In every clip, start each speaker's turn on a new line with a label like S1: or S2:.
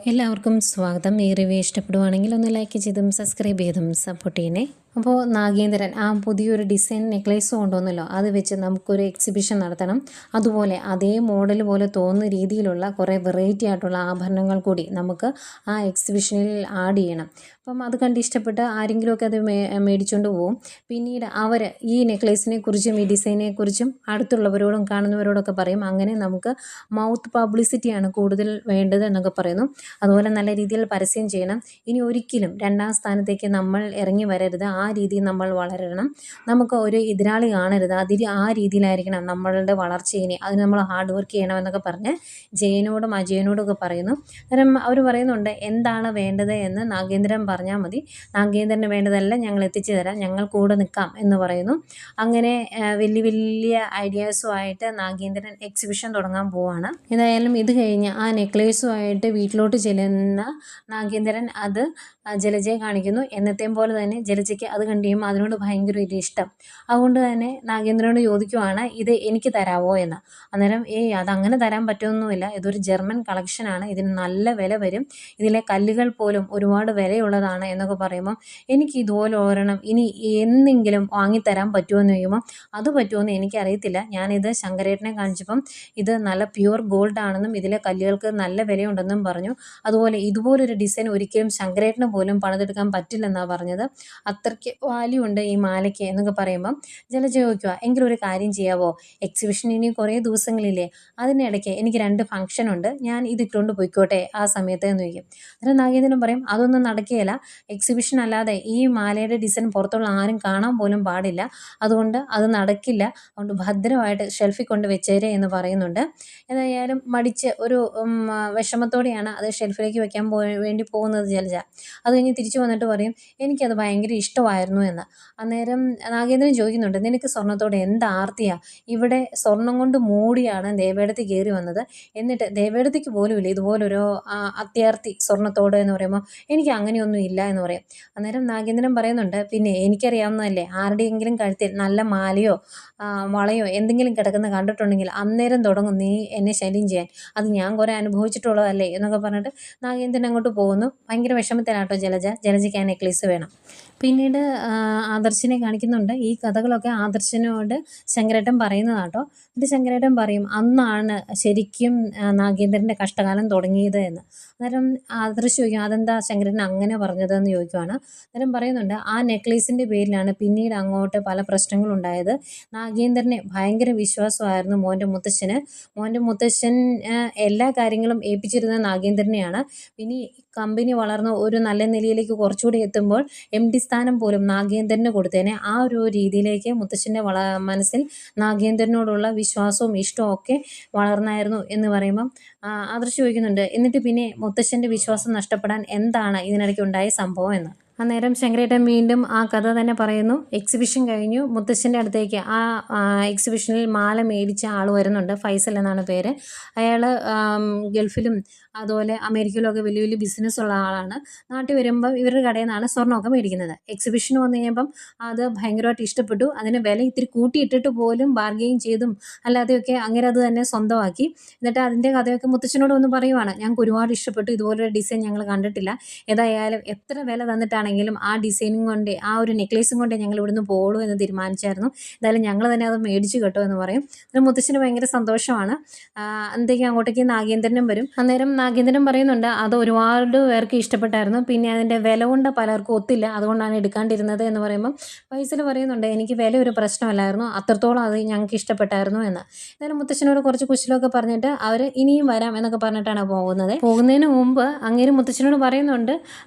S1: എല്ലാവർക്കും സ്വാഗതം. ഈ റിവ്യൂ ഇഷ്ടപ്പെടുവാണെങ്കിൽ ഒന്ന് ലൈക്ക് ചെയ്തും സബ്സ്ക്രൈബ് ചെയ്തും സപ്പോർട്ട് ചെയ്യണേ. അപ്പോൾ നാഗേന്ദ്രൻ ആ പുതിയൊരു ഡിസൈൻ നെക്ലേസ് കൊണ്ടുവന്നല്ലോ, അത് വെച്ച് നമുക്കൊരു എക്സിബിഷൻ നടത്തണം. അതുപോലെ അതേ മോഡൽ പോലെ തോന്നുന്ന രീതിയിലുള്ള കുറേ വെറൈറ്റി ആയിട്ടുള്ള ആഭരണങ്ങൾ കൂടി നമുക്ക് ആ എക്സിബിഷനിൽ ആഡ് ചെയ്യണം. അപ്പം അത് കണ്ട് ഇഷ്ടപ്പെട്ട് ആരെങ്കിലുമൊക്കെ അത് മേടിച്ചുകൊണ്ട് പോകും. പിന്നീട് അവർ ഈ നെക്ലേസിനെ കുറിച്ചും ഈ ഡിസൈനെ കുറിച്ചും അടുത്തുള്ളവരോടും കാണുന്നവരോടൊക്കെ പറയും. അങ്ങനെ നമുക്ക് മൗത്ത് പബ്ലിസിറ്റിയാണ് കൂടുതൽ വേണ്ടത് എന്നൊക്കെ പറയുന്നു. അതുപോലെ നല്ല രീതിയിൽ പരസ്യം ചെയ്യണം. ഇനി ഒരിക്കലും രണ്ടാം സ്ഥാനത്തേക്ക് നമ്മൾ ഇറങ്ങി വരരുത്. ആ രീതിയിൽ നമ്മൾ വളരണം. നമുക്ക് ഒരു എതിരാളി കാണരുത്. ആ രീതിയിലായിരിക്കണം നമ്മളുടെ വളർച്ച. ഇനി അതിന് നമ്മൾ ഹാർഡ് വർക്ക് ചെയ്യണമെന്നൊക്കെ പറഞ്ഞ് ജയനോടും അജയനോടും ഒക്കെ പറയുന്നു. അന്നേരം അവർ പറയുന്നുണ്ട്, എന്താണ് വേണ്ടത് എന്ന് നാഗേന്ദ്രൻ പറഞ്ഞാൽ മതി. നാഗേന്ദ്രന് വേണ്ടതെല്ലാം ഞങ്ങൾ എത്തിച്ചു തരാം, ഞങ്ങൾ കൂടെ നിൽക്കാം എന്ന് പറയുന്നു. അങ്ങനെ വലിയ വലിയ ഐഡിയാസുമായിട്ട് നാഗേന്ദ്രൻ എക്സിബിഷൻ തുടങ്ങാൻ പോവാണ്. ഏതായാലും ഇത് കഴിഞ്ഞ് ആ നെക്ലേസുമായിട്ട് വീട്ടിലോട്ട് ചെല്ലുന്ന നാഗേന്ദ്രൻ അത് ജലജയെ കാണിക്കുന്നു. എന്നത്തെയും പോലെ തന്നെ ജലജയ്ക്ക് അത് കണ്ടു കഴിയുമ്പോൾ അതിനോട് ഭയങ്കര ഒരു ഇഷ്ടം. അതുകൊണ്ട് തന്നെ നാഗേന്ദ്രനോട് ചോദിക്കുവാണ്, ഇത് എനിക്ക് തരാമോ എന്ന്. അന്നേരം അതങ്ങനെ തരാൻ പറ്റുമൊന്നുമില്ല, ഇതൊരു ജർമ്മൻ കളക്ഷനാണ്, ഇതിന് നല്ല വില വരും, ഇതിലെ കല്ലുകൾ പോലും ഒരുപാട് വിലയുള്ളതാണ് എന്നൊക്കെ പറയുമ്പം എനിക്ക് ഇതുപോലെ ഒരെണ്ണം ഇനി എന്നെങ്കിലും വാങ്ങിത്തരാൻ പറ്റുമോ എന്ന് ചോദിക്കുമ്പോൾ അത് പറ്റുമോയെന്ന് എനിക്കറിയത്തില്ല. ഞാനിത് ശങ്കരേട്ടനെ കാണിച്ചപ്പം ഇത് നല്ല പ്യുവർ ഗോൾഡ് ആണെന്നും ഇതിലെ കല്ലുകൾക്ക് നല്ല വിലയുണ്ടെന്നും പറഞ്ഞു. അതുപോലെ ഇതുപോലൊരു ഡിസൈൻ ഒരിക്കലും ശങ്കരേട്ടന് പോലും പണിതെടുക്കാൻ പറ്റില്ലെന്നാണ് പറഞ്ഞത്. അത്രയ്ക്ക് വാല്യൂ ഉണ്ട് ഈ മാലയ്ക്ക് എന്നൊക്കെ പറയുമ്പം ജലജ ചോദിക്കുക, എങ്കിലും ഒരു കാര്യം ചെയ്യാവോ, എക്സിബിഷൻ ഇനി കുറേ ദിവസങ്ങളില്ലേ, അതിനിടയ്ക്ക് എനിക്ക് 2 ഫംഗ്ഷൻ ഉണ്ട്, ഞാൻ ഇതിട്ടുകൊണ്ട് പോയിക്കോട്ടെ ആ സമയത്ത് എന്ന് ചോദിക്കും. അന്നേരം നാഗേന്ദ്രൻ പറയും, അതൊന്നും നടക്കുകയില്ല, എക്സിബിഷൻ അല്ലാതെ ഈ മാലയുടെ ഡിസൈൻ പുറത്തുള്ള ആരും കാണാൻ പോലും പാടില്ല, അതുകൊണ്ട് അത് നടക്കില്ല, അതുകൊണ്ട് ഭദ്രമായിട്ട് ഷെൽഫിൽ കൊണ്ട് വെച്ചേരെ എന്ന് പറയുന്നുണ്ട്. ഏതായാലും മടിച്ച് ഒരു വിഷമത്തോടെയാണ് അത് ഷെൽഫിലേക്ക് വെക്കാൻ വേണ്ടി പോകുന്നത് ജലജ. അത് കഴിഞ്ഞ് തിരിച്ചു വന്നിട്ട് പറയും, എനിക്കത് ഭയങ്കര ഇഷ്ടമായിരുന്നു എന്ന്. അന്നേരം നാഗേന്ദ്രൻ ചോദിക്കുന്നുണ്ട്, നിനക്ക് സ്വർണ്ണത്തോട് എന്ത് ആർത്തിയാണ്, ഇവിടെ സ്വർണം കൊണ്ട് മൂടിയാണ് ദേവേടത്തി കയറി വന്നത്, എന്നിട്ട് ദേവേടത്തിക്ക് പോലും ഇല്ല ഇതുപോലൊരു അത്യാർത്തി സ്വർണ്ണത്തോട് എന്ന് പറയുമ്പോൾ എനിക്ക് അങ്ങനെയൊന്നും ഇല്ല എന്ന് പറയും. അന്നേരം നാഗേന്ദ്രൻ പറയുന്നുണ്ട്, പിന്നെ എനിക്കറിയാവുന്നതല്ലേ, ആരുടെയെങ്കിലും കഴുത്തിൽ നല്ല മാലയോ വളയോ എന്തെങ്കിലും കിടക്കുന്ന കണ്ടിട്ടുണ്ടെങ്കിൽ അന്നേരം തുടങ്ങും നീ എന്നെ ശല്യം ചെയ്യാൻ, അത് ഞാൻ കുറേ അനുഭവിച്ചിട്ടുള്ളതല്ലേ എന്നൊക്കെ പറഞ്ഞിട്ട് നാഗേന്ദ്രൻ അങ്ങോട്ട് പോകുന്നു. ഭയങ്കര വിഷമത്തിലാട്ടോ ജലജയ്ക്ക് ആ നെക്ലേസ് വേണം. പിന്നീട് ആദർശിനെ കാണിക്കുന്നുണ്ട്. ഈ കഥകളൊക്കെ ആദർശിനോട് ശങ്കരേട്ടൻ പറയുന്നതാട്ടോ. എന്നിട്ട് ശങ്കരേട്ടൻ പറയും, അന്നാണ് ശരിക്കും നാഗേന്ദ്രൻ്റെ കഷ്ടകാലം തുടങ്ങിയത് എന്ന്. അന്നേരം ആദർശ് ചോദിക്കും, അതെന്താ ശങ്കരേട്ടൻ അങ്ങനെ പറഞ്ഞതെന്ന് ചോദിക്കുവാണ്. അന്നേരം പറയുന്നുണ്ട്, ആ നെക്ലേസിൻ്റെ പേരിലാണ് പിന്നീട് അങ്ങോട്ട് പല പ്രശ്നങ്ങളുണ്ടായത്. നാഗേന്ദ്രനെ ഭയങ്കര വിശ്വാസമായിരുന്നു മോൻ്റെ മുത്തശ്ശന്. മോൻ്റെ മുത്തശ്ശൻ എല്ലാ കാര്യങ്ങളും ഏൽപ്പിച്ചിരുന്ന നാഗേന്ദ്രനെയാണ്. പിന്നെ കമ്പനി വളർന്ന് ഒരു നല്ല നിലയിലേക്ക് കുറച്ചുകൂടി എത്തുമ്പോൾ MD സ്ഥാനം പോലും നാഗേന്ദ്രന് കൊടുത്തേനെ. ആ ഒരു രീതിയിലേക്ക് മുത്തശ്ശൻ്റെ മനസ്സിൽ നാഗേന്ദ്രനോടുള്ള വിശ്വാസവും ഇഷ്ടവും ഒക്കെ വളർന്നായിരുന്നു എന്ന് പറയുമ്പം ആദർശ് ചോദിക്കുന്നുണ്ട്, എന്നിട്ട് പിന്നെ മുത്തശ്ശൻ്റെ വിശ്വാസം നഷ്ടപ്പെടാൻ എന്താണ് ഇതിനിടയ്ക്ക് ഉണ്ടായ സംഭവം എന്ന്. അന്നേരം ശങ്കരേട്ടൻ വീണ്ടും ആ കഥ തന്നെ പറയുന്നു. എക്സിബിഷൻ കഴിഞ്ഞു, മുത്തശ്ശൻ്റെ അടുത്തേക്ക് ആ എക്സിബിഷനിൽ മാല മേടിച്ച ആൾ വരുന്നുണ്ട്. ഫൈസൽ എന്നാണ് പേര്. അയാൾ ഗൾഫിലും അതുപോലെ അമേരിക്കയിലൊക്കെ വലിയ വലിയ ബിസിനസ്സുള്ള ആളാണ്. നാട്ടിൽ വരുമ്പോൾ ഇവരുടെ കടയിൽ നിന്നാണ് സ്വർണ്ണമൊക്കെ മേടിക്കുന്നത്. എക്സിബിഷന് വന്നു കഴിഞ്ഞപ്പം അത് ഭയങ്കരമായിട്ട് ഇഷ്ടപ്പെട്ടു. അതിന് വില ഇത്തിരി കൂട്ടിയിട്ടിട്ട് പോലും ബാർഗെയിൻ ചെയ്തും അല്ലാതെയൊക്കെ അങ്ങനെ അത് തന്നെ സ്വന്തമാക്കി. എന്നിട്ട് അതിൻ്റെ കഥയൊക്കെ മുത്തശ്ശനോട് ഒന്ന് പറയുവാണ്, ഞങ്ങൾക്ക് ഒരുപാട് ഇഷ്ടപ്പെട്ടു, ഇതുപോലൊരു ഡിസൈൻ ഞങ്ങൾ കണ്ടിട്ടില്ല, ഏതായാലും എത്ര വില തന്നിട്ടാണെങ്കിലും ആ ഡിസൈനും കൊണ്ട് ആ ഒരു നെക്ലേസും കൊണ്ട് ഞങ്ങൾ ഇവിടുന്ന് പോകുള്ളൂ എന്ന് തീരുമാനിച്ചായിരുന്നു, എന്തായാലും ഞങ്ങൾ തന്നെ അത് മേടിച്ചു കേട്ടോ എന്ന് പറയും. അത് മുത്തശ്ശന് ഭയങ്കര സന്തോഷമാണ്. എന്തെങ്കിലും അങ്ങോട്ടേക്ക് നാഗേന്ദ്രനും വരും. അന്നേരം നാഗേന്ദ്രൻ പറയുന്നുണ്ട്, അത് ഒരുപാട് പേർക്ക് ഇഷ്ടപ്പെട്ടായിരുന്നു, പിന്നെ അതിൻ്റെ വില കൊണ്ട് പലർക്കും ഒത്തില്ല, അതുകൊണ്ടാണ് എടുക്കാണ്ടിരുന്നത് എന്ന് പറയുമ്പം ഫൈസൽ പറയുന്നുണ്ട്, എനിക്ക് വില ഒരു പ്രശ്നമല്ലായിരുന്നു, അത്രത്തോളം അത് ഞങ്ങൾക്ക് ഇഷ്ടപ്പെട്ടായിരുന്നു എന്ന്. എന്നാലും മുത്തശ്ശനോട് കുറച്ച് കുശലമൊക്കെ പറഞ്ഞിട്ട് അവർ ഇനിയും വരാം എന്നൊക്കെ പറഞ്ഞിട്ടാണ് പോകുന്നതിന് മുമ്പ് അങ്ങേര് മുത്തശ്ശനോട് പറയുന്നുണ്ട്,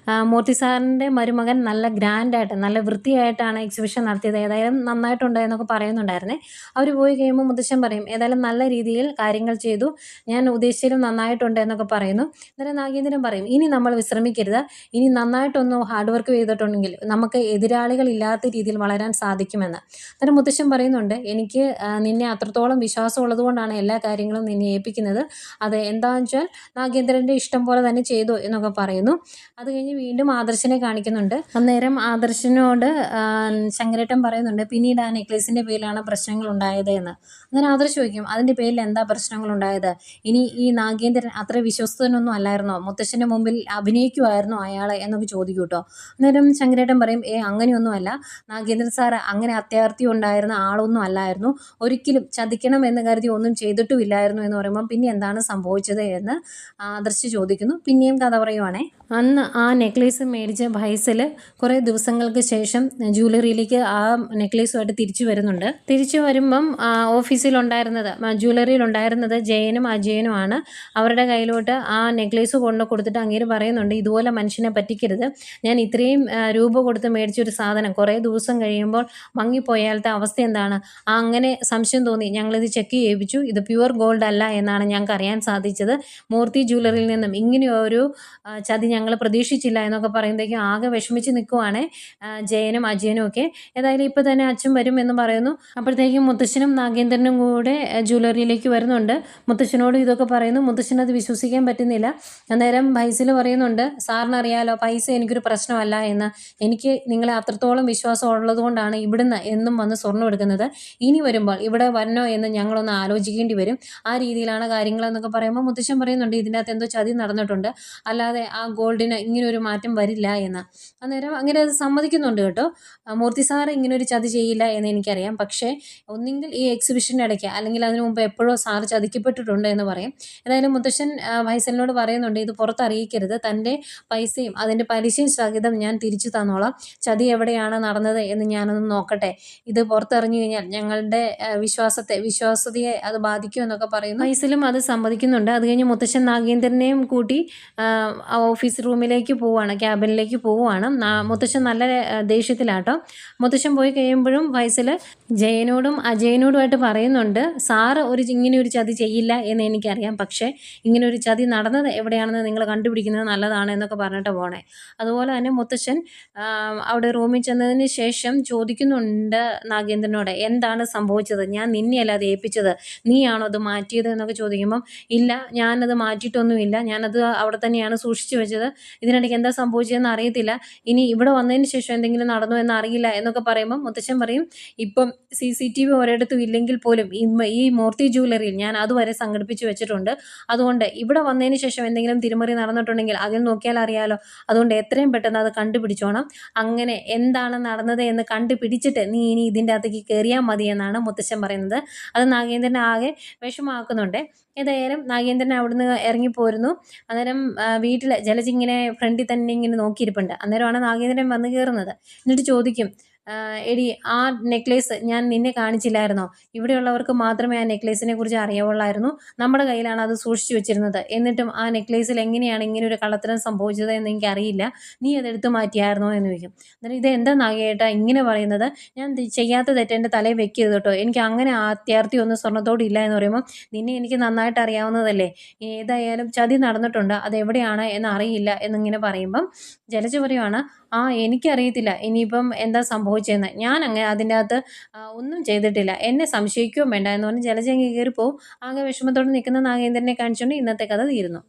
S1: മൂർത്തി സാറിൻ്റെ മരുമകൻ നല്ല ഗ്രാൻഡായിട്ട് നല്ല വൃത്തിയായിട്ടാണ് എക്സിബിഷൻ നടത്തിയത്, ഏതായാലും നന്നായിട്ടുണ്ട് എന്നൊക്കെ പറയുന്നുണ്ടായിരുന്നേ. അവർ പോയി കഴിയുമ്പോൾ മുത്തശ്ശൻ പറയും, ഏതായാലും നല്ല രീതിയിൽ കാര്യങ്ങൾ ചെയ്തു, ഞാൻ ഉദ്ദേശിച്ചതിലും നന്നായിട്ടുണ്ട് എന്നൊക്കെ പറയുന്നു. അന്നേരം നാഗേന്ദ്രൻ പറയും, ഇനി നമ്മൾ വിശ്രമിക്കരുത്, ഇനി നന്നായിട്ടൊന്ന് ഹാർഡ് വർക്ക് ചെയ്തിട്ടുണ്ടെങ്കിൽ നമുക്ക് എതിരാളികളില്ലാത്ത രീതിയിൽ വളരാൻ സാധിക്കുമെന്ന്. അന്നേരം മുത്തശ്ശൻ പറയുന്നുണ്ട്, എനിക്ക് നിന്നെ അത്രത്തോളം വിശ്വാസം ഉള്ളതുകൊണ്ടാണ് എല്ലാ കാര്യങ്ങളും നിന്നെ ഏൽപ്പിക്കുന്നത്, അത് എന്താണെന്ന് വെച്ചാൽ നാഗേന്ദ്രൻ്റെ ഇഷ്ടം പോലെ തന്നെ ചെയ്തു എന്നൊക്കെ പറയുന്നു. അത് കഴിഞ്ഞ് വീണ്ടും ആദർശിനെ കാണിക്കുന്നുണ്ട്. പറയുന്നുണ്ട്. അന്നേരം ആദർശിനോട് ശങ്കരേട്ടൻ പറയുന്നുണ്ട് പിന്നീട് ആ നെക്ലേസിൻ്റെ പേരിലാണ് പ്രശ്നങ്ങൾ ഉണ്ടായത് എന്ന്. അന്നേരം ആദർശ് ചോദിക്കും അതിൻ്റെ പേരിൽ എന്താ പ്രശ്നങ്ങൾ ഉണ്ടായത്? ഇനി ഈ നാഗേന്ദ്രൻ അത്ര വിശ്വസ്തനൊന്നും അല്ലായിരുന്നോ? മുത്തശ്ശൻ്റെ മുമ്പിൽ അഭിനയിക്കുമായിരുന്നോ അയാളെ എന്നൊക്കെ ചോദിക്കും കേട്ടോ. അന്നേരം ശങ്കരേട്ടൻ പറയും അങ്ങനെയൊന്നും അല്ല, നാഗേന്ദ്രൻ സാറ് അങ്ങനെ അത്യാർത്തി ഉണ്ടായിരുന്ന ആളൊന്നും അല്ലായിരുന്നു, ഒരിക്കലും ചതിക്കണം എന്ന് കരുതി ഒന്നും ചെയ്തിട്ടുമില്ലായിരുന്നു എന്ന് പറയുമ്പം പിന്നെ എന്താണ് സംഭവിച്ചത് എന്ന് ആദർശ് ചോദിക്കുന്നു. പിന്നെയും കഥ പറയുവാണേ. അന്ന് ആ നെക്ലേസ് മേടിച്ച ഫൈസൽ കുറേ ദിവസങ്ങൾക്ക് ശേഷം ജ്വല്ലറിയിലേക്ക് ആ നെക്ലേസുമായിട്ട് തിരിച്ചു വരുന്നുണ്ട്. തിരിച്ചു വരുമ്പം ജ്വല്ലറിയിലുണ്ടായിരുന്നത് ജയനും അജയനുമാണ്. അവരുടെ കയ്യിലോട്ട് ആ നെക്ലേസ് കൊണ്ട് കൊടുത്തിട്ട് അങ്ങേര് പറയുന്നുണ്ട് ഇതുപോലെ മനുഷ്യനെ പറ്റിക്കരുത്, ഞാൻ ഇത്രയും രൂപ കൊടുത്ത് മേടിച്ചൊരു സാധനം കുറേ ദിവസം കഴിയുമ്പോൾ മങ്ങിപ്പോയാലത്തെ അവസ്ഥ എന്താണ്? അങ്ങനെ സംശയം തോന്നി ഞങ്ങളിത് ചെക്ക് ചെയ്യിപ്പിച്ചു, ഇത് പ്യുവർ ഗോൾഡ് അല്ല എന്നാണ് ഞങ്ങൾക്ക് അറിയാൻ സാധിച്ചത്. മൂർത്തി ജ്വല്ലറിയിൽ നിന്നും ഇങ്ങനെയൊരു ചതി ഞങ്ങൾ പ്രതീക്ഷിച്ചില്ല എന്നൊക്കെ പറയുമ്പോഴേക്കും ആകെ വിഷമിച്ച് നിൽക്കുവാണ് ജയനും അജയനും ഒക്കെ. ഏതായാലും ഇപ്പോൾ തന്നെ അച്ഛൻ വരും എന്ന് പറയുന്നു. അപ്പോഴത്തേക്കും മുത്തശ്ശനും നാഗേന്ദ്രനും കൂടെ ജ്വല്ലറിയിലേക്ക് വരുന്നുണ്ട്. മുത്തശ്ശനോട് ഇതൊക്കെ പറയുന്നു. മുത്തശ്ശനത് വിശ്വസിക്കാൻ പറ്റുന്നില്ല. അന്നേരം ഫൈസൽ പറയുന്നുണ്ട് സാറിനറിയാലോ പൈസ എനിക്കൊരു പ്രശ്നമല്ല എന്ന്, എനിക്ക് നിങ്ങളെ അത്രത്തോളം വിശ്വാസം ഉള്ളത് കൊണ്ടാണ് ഇവിടുന്ന് എന്നും വന്ന് സ്വർണ്ണം എടുക്കുന്നത്, ഇനി വരുമ്പോൾ ഇവിടെ വരണോ എന്ന് ഞങ്ങളൊന്ന് ആലോചിക്കേണ്ടി വരും, ആ രീതിയിലാണ് കാര്യങ്ങളെന്നൊക്കെ പറയുമ്പോൾ മുത്തശ്ശൻ പറയുന്നുണ്ട് ഇതിൻ്റെ അകത്ത് എന്തോ ചതി നടന്നിട്ടുണ്ട്, അല്ലാതെ ആ ഗോൾഡിന് ഇങ്ങനൊരു മാറ്റം വരില്ല എന്ന്. അന്നേരം അങ്ങനെ അത് സമ്മതിക്കുന്നുണ്ട് കേട്ടോ. മൂർത്തി സാറ് ഇങ്ങനൊരു ചതി ചെയ്യില്ല എന്ന് എനിക്കറിയാം, പക്ഷേ ഒന്നെങ്കിൽ ഈ എക്സിബിഷൻ്റെ ഇടയ്ക്ക് അല്ലെങ്കിൽ അതിനു മുമ്പ് എപ്പോഴോ സാറ് ചതിക്കപ്പെട്ടിട്ടുണ്ട് എന്ന് പറയും. ഏതായാലും മുത്തശ്ശൻ ഫൈസലിനോട് പറയുന്നുണ്ട് ഇത് പുറത്തറിയിക്കരുത്, തൻ്റെ പൈസയും അതിൻ്റെ പലിശയും സഹിതം ഞാൻ തിരിച്ചു തന്നോളാം, ചതി എവിടെയാണ് നടന്നത് എന്ന് ഞാനൊന്ന് നോക്കട്ടെ, ഇത് പുറത്തറിഞ്ഞു കഴിഞ്ഞാൽ ഞങ്ങളുടെ വിശ്വാസതയെ അത് ബാധിക്കും എന്നൊക്കെ പറയുന്നു. ഫൈസലും അത് സമ്മതിക്കുന്നുണ്ട്. അത് കഴിഞ്ഞ് മുത്തശ്ശൻ നാഗേന്ദ്രനെയും കൂട്ടി ഓഫീസ് റൂമിലേക്ക് പോവുകയാണ്, ക്യാബിനിലേക്ക് പോവുകയാണ്. മുത്തശ്ശൻ നല്ല ദേഷ്യത്തിലാട്ടോ. മുത്തശ്ശൻ പോയി കഴിയുമ്പോഴും ഫൈസൽ ജയനോടും അജയനോടുമായിട്ട് പറയുന്നുണ്ട് സാറ് ഇങ്ങനെ ഒരു ചതി ചെയ്യില്ല എന്ന് എനിക്കറിയാം, പക്ഷേ ഇങ്ങനെ ഒരു ചതി നടന്നത് എവിടെയാണെന്ന് നിങ്ങൾ കണ്ടുപിടിക്കുന്നത് നല്ലതാണ് എന്നൊക്കെ പറഞ്ഞിട്ട് പോണേ. അതുപോലെ തന്നെ മുത്തശ്ശൻ അവിടെ റൂമിൽ ചെന്നതിന് ശേഷം ചോദിക്കുന്നുണ്ട് നാഗേന്ദ്രനോട് എന്താണ് സംഭവിച്ചത്, ഞാൻ നിന്നെയല്ല അത് ഏൽപ്പിച്ചത്, നീയാണോ അത് മാറ്റിയത് എന്നൊക്കെ ചോദിക്കുമ്പം ഇല്ല ഞാനത് മാറ്റിയിട്ടൊന്നുമില്ല, ഞാനത് അവിടെ തന്നെയാണ് സൂക്ഷിച്ചു വെച്ചത്, ഇതിനിടയ്ക്ക് എന്താ സംഭവിച്ചതെന്ന് അറിയത്തില്ല, ഇനി ഇവിടെ വന്നതിന് ശേഷം എന്തെങ്കിലും നടന്നു എന്ന് അറിയില്ല എന്നൊക്കെ പറയുമ്പം മുത്തശ്ശൻ പറയും ഇപ്പം CCTV ഒരിടത്തും ഇല്ലെങ്കിൽ പോലും ഈ മൂർത്തി ജ്വല്ലറിയിൽ ഞാൻ അതുവരെ സംഘടിപ്പിച്ച് വെച്ചിട്ടുണ്ട്, അതുകൊണ്ട് ഇവിടെ വന്നതിന് ശേഷം എന്തെങ്കിലും തിരിമറി നടന്നിട്ടുണ്ടെങ്കിൽ അതിൽ നോക്കിയാൽ അറിയാലോ, അതുകൊണ്ട് എത്രയും പെട്ടെന്ന് അത് കണ്ടുപിടിച്ചോണം, അങ്ങനെ എന്താണ് നടന്നത് എന്ന് കണ്ടുപിടിച്ചിട്ട് നീ ഇനി ഇതിൻ്റെ അകത്തേക്ക് കയറിയാൽ മതി എന്നാണ് മുത്തശ്ശൻ പറയുന്നത്. അത് നാഗേന്ദ്രനെ ആകെ വിഷമാക്കുന്നുണ്ട്. ഏതായാലും നാഗേന്ദ്രൻ അവിടുന്ന് ഇറങ്ങിപ്പോരുന്നു. അന്നേരം വീട്ടിൽ ജലജ ഇങ്ങനെ ഫ്രണ്ടിൽ തന്നെ ഇങ്ങനെ നോക്കിയിരിപ്പുണ്ട്. അന്നേരമാണ് നാഗേന്ദ്രൻ വന്ന് കയറുന്നത്. എന്നിട്ട് ചോദിക്കും എടി ആ നെക്ലേസ് ഞാൻ നിന്നെ കാണിച്ചില്ലായിരുന്നോ, ഇവിടെയുള്ളവർക്ക് മാത്രമേ ആ നെക്ലേസിനെ കുറിച്ച് അറിയാവുള്ളായിരുന്നു, നമ്മുടെ കയ്യിലാണ് അത് സൂക്ഷിച്ചു വെച്ചിരുന്നത്, എന്നിട്ടും ആ നെക്ലേസിൽ എങ്ങനെയാണ് ഇങ്ങനെ ഒരു കള്ളത്തരം സംഭവിച്ചത് എന്ന് എനിക്കറിയില്ല, നീ അതെടുത്ത് മാറ്റിയായിരുന്നോ എന്ന് ചോദിക്കും. അന്നേരം ഇത് എന്താ നാഗേട്ടാ ഇങ്ങനെ പറയുന്നത്, ഞാൻ ചെയ്യാത്ത തെറ്റെൻ്റെ തലയിൽ വെക്കരുത് കേട്ടോ, എനിക്ക് അങ്ങനെ അത്യാർത്തി ഒന്നും സ്വർണ്ണത്തോട് ഇല്ല എന്ന് പറയുമ്പോൾ നിന്നെ എനിക്ക് നന്നായിട്ട് അറിയാവുന്നതല്ലേ, ഏതായാലും ചതി നടന്നിട്ടുണ്ട്, അതെവിടെയാണ് എന്ന് അറിയില്ല എന്നിങ്ങനെ പറയുമ്പം ജലജ പറയുവാണ് എനിക്കറിയത്തില്ല ഇനിയിപ്പം എന്താ സംഭവിച്ചതെന്ന്, ഞാൻ അങ്ങനെ അതിൻ്റെ അകത്ത് ഒന്നും ചെയ്തിട്ടില്ല, എന്നെ സംശയിക്കുകയും വേണ്ട എന്ന് പറഞ്ഞ് ജലജ അങ്ങ് കയറിപ്പോവും. ആകെ വിഷമത്തോടെ നിൽക്കുന്ന നാഗേന്ദ്രനെ കാണിച്ചുകൊണ്ട് ഇന്നത്തെ കഥ തീരുന്നു.